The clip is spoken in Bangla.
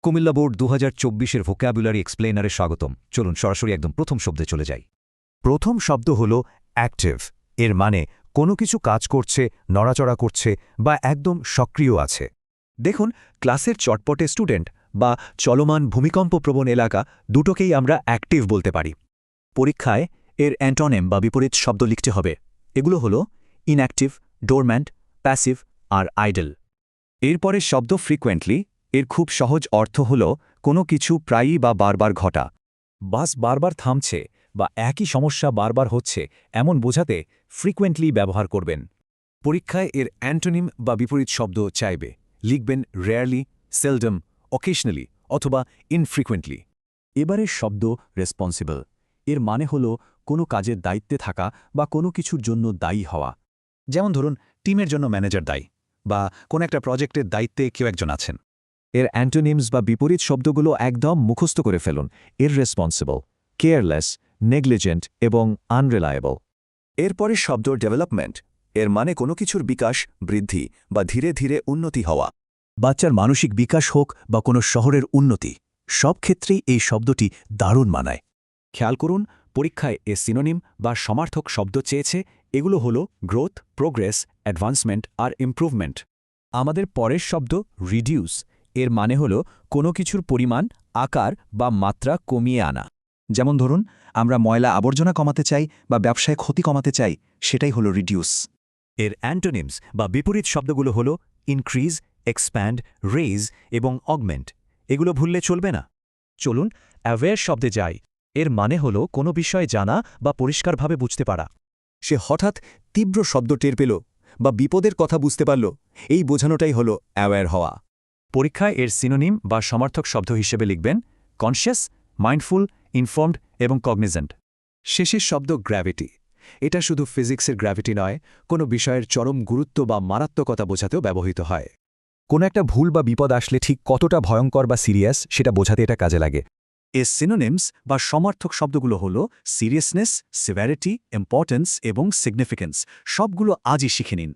কুমিল্লা বোর্ড 2024-এর ভোক্যাবুলারি এক্সপ্লেনারে স্বাগতম। চলুন সরাসরি একদম প্রথম শব্দে চলে যাই। প্রথম শব্দ হল অ্যাক্টিভ। এর মানে কোনো কিছু কাজ করছে, নড়াচড়া করছে বা একদম সক্রিয় আছে। দেখুন, ক্লাসের চটপটে স্টুডেন্ট বা চলমান ভূমিকম্পপ্রবণ এলাকা দুটোকেই আমরা অ্যাক্টিভ বলতে পারি। পরীক্ষায় এর অ্যান্টনিম বা বিপরীত শব্দ লিখতে হবে। এগুলো হলো ইনঅ্যাক্টিভ, ডোরম্যান্ট, প্যাসিভ আর আইডল। এরপরের শব্দ ফ্রিকোয়েন্টলি। এর খুব সহজ অর্থ হল কোনো কিছু প্রায়ই বা বারবার ঘটা। বাস বারবার থামছে বা একই সমস্যা বারবার হচ্ছে এমন বোঝাতে ফ্রিকোয়েন্টলি ব্যবহার করবেন। পরীক্ষায় এর অ্যান্টনিম বা বিপরীত শব্দ চাইবে। লিখবেন রেয়ারলি, সেলডম, অকেশনালি অথবা ইনফ্রিকুয়েন্টলি। এবারের শব্দ রেসপন্সিবল। এর মানে হল কোনো কাজের দায়িত্বে থাকা বা কোনো কিছুর জন্য দায়ী হওয়া। যেমন ধরুন, টিমের জন্য ম্যানেজার দায়ী বা কোনো একটা প্রজেক্টের দায়িত্বে কেউ একজন আছেন। এর অ্যান্টোনিমস বা বিপরীত শব্দগুলো একদম মুখস্থ করে ফেলুন। ইররেসপন্সিবল, কেয়ারলেস, নেগলিজেন্ট এবং আনরিলায়েবল। এরপরের শব্দ ডেভেলপমেন্ট। এর মানে কোনো কিছুর বিকাশ, বৃদ্ধি বা ধীরে ধীরে উন্নতি হওয়া। বাচ্চার মানসিক বিকাশ হোক বা কোনো শহরের উন্নতি, সব ক্ষেত্রেই এই শব্দটি দারুণ মানায়। খেয়াল করুন, পরীক্ষায় এ সিনোনিম বা সমার্থক শব্দ চেয়েছে। এগুলো হলো গ্রোথ, প্রোগ্রেস, অ্যাডভান্সমেন্ট আর ইমপ্রুভমেন্ট। আমাদের পরের শব্দ রিডিউস। এর মানে হল কোনো কিছুর পরিমাণ, আকার বা মাত্রা কমিয়ে আনা। যেমন ধরুন, আমরা ময়লা আবর্জনা কমাতে চাই বা ব্যবসায় ক্ষতি কমাতে চাই, সেটাই হলো রিডিউস। এর অ্যান্টোনিমস বা বিপরীত শব্দগুলো হল ইনক্রিজ, এক্সপ্যান্ড, রেইজ এবং অগমেন্ট। এগুলো ভুললে চলবে না। চলুন অ্যাওয়্যার শব্দে যাই। এর মানে হল কোনো বিষয় জানা বা পরিষ্কারভাবে বুঝতে পারা। সে হঠাৎ তীব্র শব্দ টের পেল বা বিপদের কথা বুঝতে পারল, এই বোঝানোটাই হলো অ্যাওয়্যার হওয়া। পরীক্ষায় এর সিনোনিম বা সমার্থক শব্দ হিসেবে লিখবেন কনশিয়াস, মাইন্ডফুল, ইনফর্মড এবং কগনিজেন্ট। শেষের শব্দ গ্র্যাভিটি। এটা শুধু ফিজিক্সের গ্র্যাভিটি নয়, কোনো বিষয়ের চরম গুরুত্ব বা মারাত্মকতা বোঝাতেও ব্যবহৃত হয়। কোনো একটা ভুল বা বিপদ আসলে ঠিক কতটা ভয়ঙ্কর বা সিরিয়াস সেটা বোঝাতে এটা কাজে লাগে। এর সিনোনিমস বা সমার্থক শব্দগুলো হল সিরিয়াসনেস, সিভিয়ারিটি, ইম্পর্টেন্স এবং সিগনিফিকেন্স। সবগুলো আজই শিখে নিন।